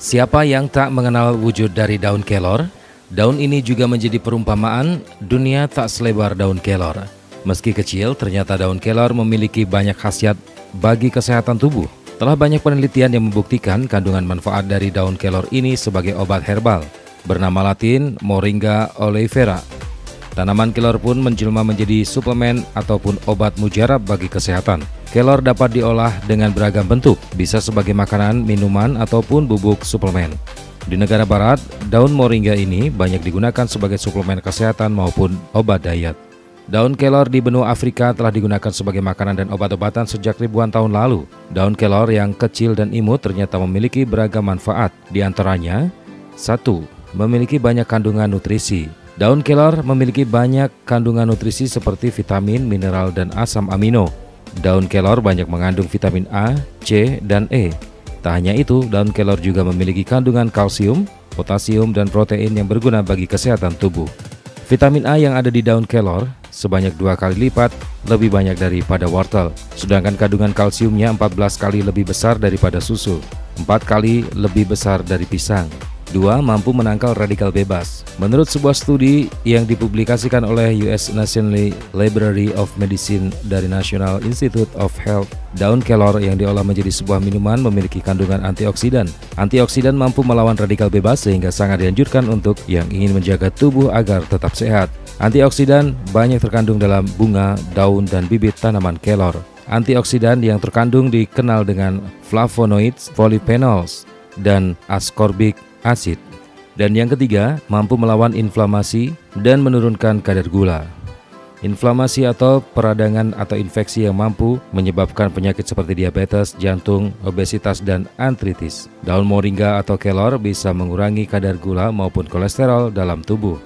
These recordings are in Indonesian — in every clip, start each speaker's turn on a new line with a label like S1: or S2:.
S1: Siapa yang tak mengenal wujud dari daun kelor? Daun ini juga menjadi perumpamaan dunia tak selebar daun kelor. Meski kecil, ternyata daun kelor memiliki banyak khasiat bagi kesehatan tubuh. Telah banyak penelitian yang membuktikan kandungan manfaat dari daun kelor ini sebagai obat herbal, bernama latin Moringa oleifera. Tanaman kelor pun menjelma menjadi suplemen ataupun obat mujarab bagi kesehatan. Kelor dapat diolah dengan beragam bentuk, bisa sebagai makanan, minuman, ataupun bubuk suplemen. Di negara barat, daun moringa ini banyak digunakan sebagai suplemen kesehatan maupun obat diet. Daun kelor di benua Afrika telah digunakan sebagai makanan dan obat-obatan sejak ribuan tahun lalu. Daun kelor yang kecil dan imut ternyata memiliki beragam manfaat. Di antaranya, 1. Memiliki banyak kandungan nutrisi. Daun kelor memiliki banyak kandungan nutrisi seperti vitamin, mineral, dan asam amino. Daun kelor banyak mengandung vitamin A, C, dan E. Tak hanya itu, daun kelor juga memiliki kandungan kalsium, potasium, dan protein yang berguna bagi kesehatan tubuh. Vitamin A yang ada di daun kelor sebanyak 2 kali lipat lebih banyak daripada wortel, sedangkan kandungan kalsiumnya 14 kali lebih besar daripada susu, 4 kali lebih besar dari pisang. 2. Mampu menangkal radikal bebas. Menurut sebuah studi yang dipublikasikan oleh US National Library of Medicine dari National Institute of Health, daun kelor yang diolah menjadi sebuah minuman memiliki kandungan antioksidan. Antioksidan mampu melawan radikal bebas sehingga sangat dianjurkan untuk yang ingin menjaga tubuh agar tetap sehat. Antioksidan banyak terkandung dalam bunga, daun, dan bibit tanaman kelor. Antioksidan yang terkandung dikenal dengan flavonoids, polyphenols, dan ascorbic acid. Dan yang ketiga, mampu melawan inflamasi dan menurunkan kadar gula. Inflamasi atau peradangan atau infeksi yang mampu menyebabkan penyakit seperti diabetes, jantung, obesitas, dan artritis. Daun moringa atau kelor bisa mengurangi kadar gula maupun kolesterol dalam tubuh.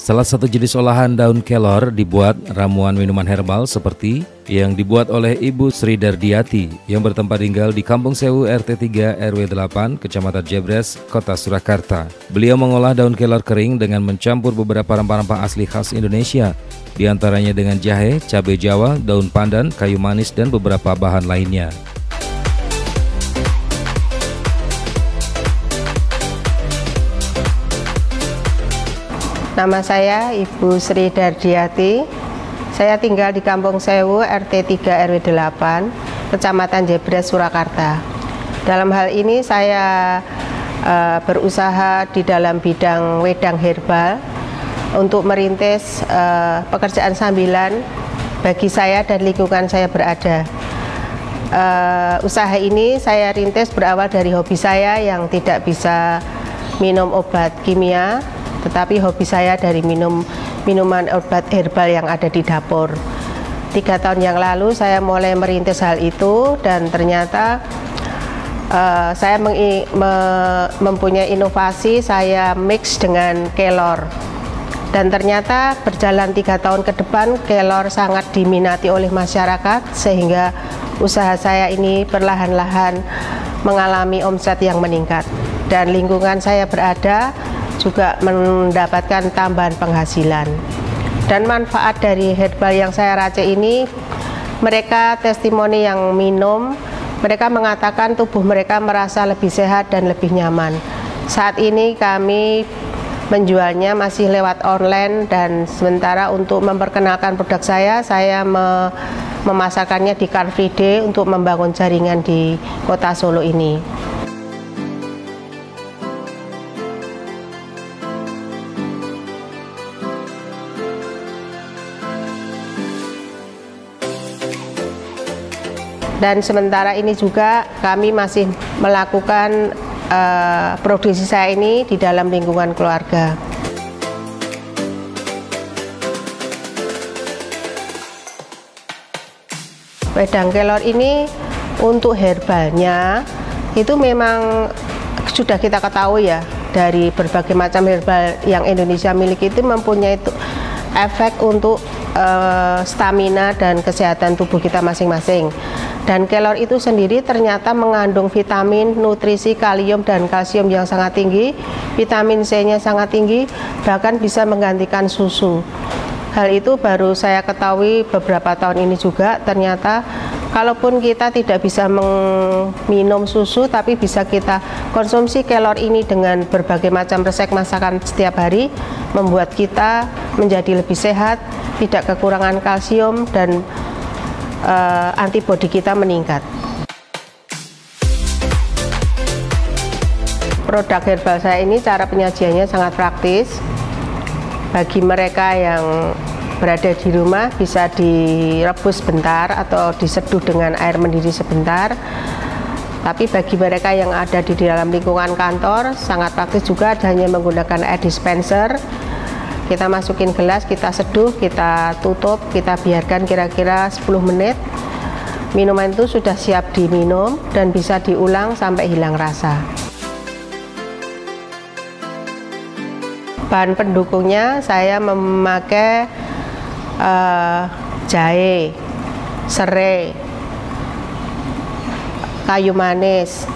S1: Salah satu jenis olahan daun kelor dibuat ramuan minuman herbal seperti yang dibuat oleh Ibu Sri Dardiati yang bertempat tinggal di Kampung Sewu RT 3 RW 8 Kecamatan Jebres, Kota Surakarta. Beliau mengolah daun kelor kering dengan mencampur beberapa rempah-rempah asli khas Indonesia, diantaranya dengan jahe, cabai Jawa, daun pandan, kayu manis, dan beberapa bahan lainnya.
S2: Nama saya Ibu Sri Dardiati. Saya tinggal di Kampung Sewu RT 3 RW 8 Kecamatan Jebres, Surakarta. Dalam hal ini saya berusaha di dalam bidang wedang herbal untuk merintis pekerjaan sambilan bagi saya dan lingkungan saya berada. Usaha ini saya rintis berawal dari hobi saya yang tidak bisa minum obat kimia, tetapi hobi saya dari minuman obat herbal yang ada di dapur. 3 tahun yang lalu saya mulai merintis hal itu dan ternyata saya mempunyai inovasi, saya mix dengan kelor. Dan ternyata berjalan 3 tahun ke depan kelor sangat diminati oleh masyarakat sehingga usaha saya ini perlahan-lahan mengalami omset yang meningkat. Dan lingkungan saya berada juga mendapatkan tambahan penghasilan. Dan manfaat dari herbal yang saya racik ini, mereka testimoni yang minum, mereka mengatakan tubuh mereka merasa lebih sehat dan lebih nyaman. Saat ini kami menjualnya masih lewat online, dan sementara untuk memperkenalkan produk saya memasarkannya di Car Free Day untuk membangun jaringan di kota Solo ini. Dan sementara ini juga kami masih melakukan produksi saya ini di dalam lingkungan keluarga. Wedang kelor ini untuk herbalnya itu memang sudah kita ketahui ya, dari berbagai macam herbal yang Indonesia miliki itu mempunyai efek untuk stamina dan kesehatan tubuh kita masing-masing. Dan kelor itu sendiri ternyata mengandung vitamin, nutrisi, kalium dan kalsium yang sangat tinggi, vitamin C-nya sangat tinggi, bahkan bisa menggantikan susu. Hal itu baru saya ketahui beberapa tahun ini juga. Ternyata kalaupun kita tidak bisa minum susu, tapi bisa kita konsumsi kelor ini dengan berbagai macam resep masakan setiap hari, membuat kita menjadi lebih sehat, tidak kekurangan kalsium, dan antibodi kita meningkat. Produk herbal saya ini cara penyajiannya sangat praktis. Bagi mereka yang berada di rumah bisa direbus sebentar atau diseduh dengan air mendidih sebentar. Tapi bagi mereka yang ada di dalam lingkungan kantor sangat praktis juga, hanya menggunakan air dispenser. Kita masukin gelas, kita seduh, kita tutup, kita biarkan kira-kira 10 menit. Minuman itu sudah siap diminum dan bisa diulang sampai hilang rasa. Bahan pendukungnya saya memakai jahe, serai, kayu manis,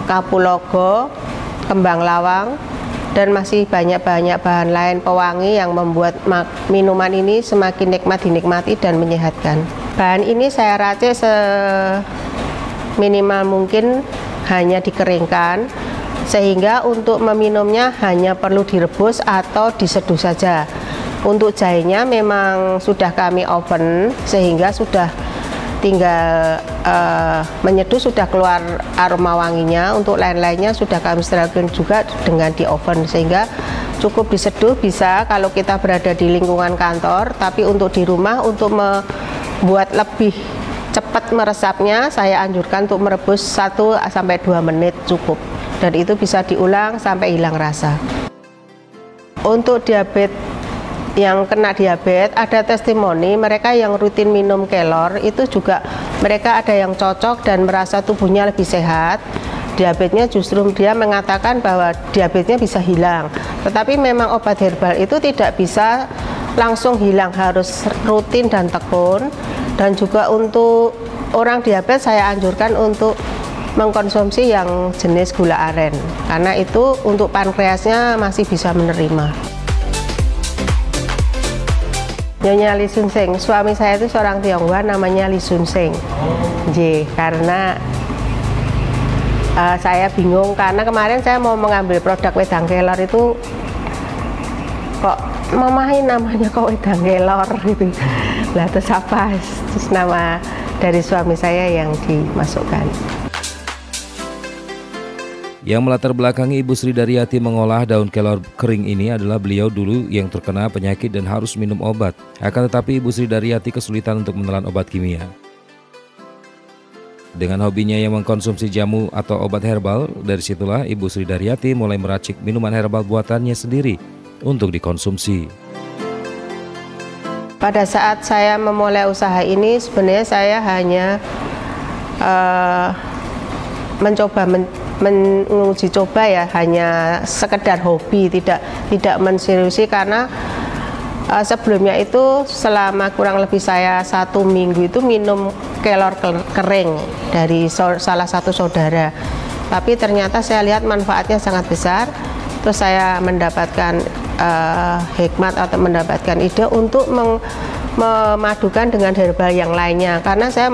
S2: kapulaga, kembang lawang, dan masih banyak-banyak bahan lain pewangi yang membuat minuman ini semakin nikmat dinikmati dan menyehatkan. Bahan ini saya racik seminimal mungkin, hanya dikeringkan, sehingga untuk meminumnya hanya perlu direbus atau diseduh saja. Untuk jahenya memang sudah kami oven, sehingga sudah tinggal menyeduh sudah keluar aroma wanginya. Untuk lain-lainnya sudah kami sterilkan juga dengan di oven, sehingga cukup diseduh bisa kalau kita berada di lingkungan kantor. Tapi untuk di rumah, untuk membuat lebih cepat meresapnya, saya anjurkan untuk merebus 1-2 menit cukup, dan itu bisa diulang sampai hilang rasa. Untuk diabetes, yang kena diabetes, ada testimoni mereka yang rutin minum kelor itu juga mereka ada yang cocok dan merasa tubuhnya lebih sehat. Diabetesnya justru dia mengatakan bahwa diabetesnya bisa hilang. Tetapi memang obat herbal itu tidak bisa langsung hilang, harus rutin dan tekun. Dan juga untuk orang diabetes saya anjurkan untuk mengkonsumsi yang jenis gula aren, karena itu untuk pankreasnya masih bisa menerima. Nyonya Lee Sun Seng, suami saya itu seorang Tionghoa namanya Lee Sun Seng. Karena saya bingung, karena kemarin saya mau mengambil produk wedang kelor itu kok mamahin namanya kok wedang kelor gitu. Lah terus apa? Terus nama dari suami saya yang dimasukkan.
S1: Yang melatar belakangi Ibu Sri Daryati mengolah daun kelor kering ini adalah beliau dulu yang terkena penyakit dan harus minum obat. Akan tetapi Ibu Sri Daryati kesulitan untuk menelan obat kimia. Dengan hobinya yang mengkonsumsi jamu atau obat herbal, dari situlah Ibu Sri Daryati mulai meracik minuman herbal buatannya sendiri untuk dikonsumsi.
S2: Pada saat saya memulai usaha ini, sebenarnya saya hanya menguji coba ya, hanya sekedar hobi, tidak menseriusi, karena sebelumnya itu selama kurang lebih saya 1 minggu itu minum kelor kering dari salah satu saudara. Tapi ternyata saya lihat manfaatnya sangat besar. Terus saya mendapatkan hikmat atau mendapatkan ide untuk memadukan dengan herbal yang lainnya, karena saya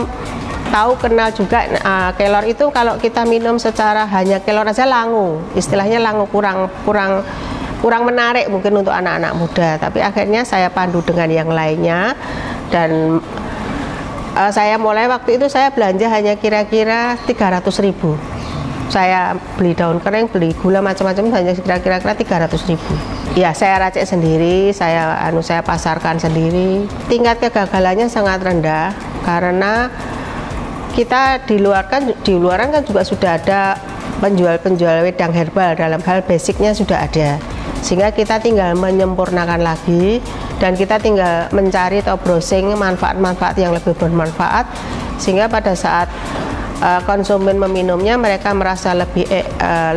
S2: tahu kenal juga kelor itu kalau kita minum secara hanya kelor aja langu, istilahnya langu, kurang menarik mungkin untuk anak-anak muda. Tapi akhirnya saya pandu dengan yang lainnya, dan saya mulai waktu itu saya belanja hanya kira-kira 300.000. Saya beli daun kering, beli gula macam-macam hanya kira-kira 300.000. Ya, saya racik sendiri, saya pasarkan sendiri. Tingkat kegagalannya sangat rendah karena kita di luar kan juga sudah ada penjual-penjual wedang herbal, dalam hal basicnya sudah ada, sehingga kita tinggal menyempurnakan lagi dan kita tinggal mencari atau browsing manfaat-manfaat yang lebih bermanfaat, sehingga pada saat konsumen meminumnya mereka merasa lebih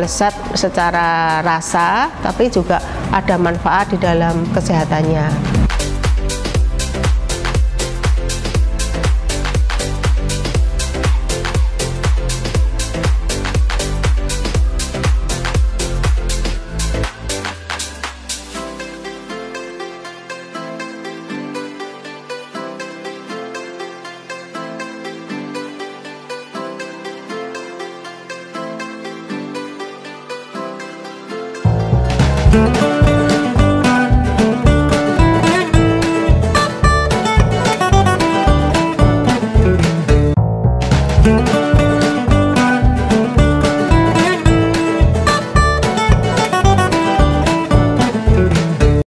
S2: lezat secara rasa, tapi juga ada manfaat di dalam kesehatannya.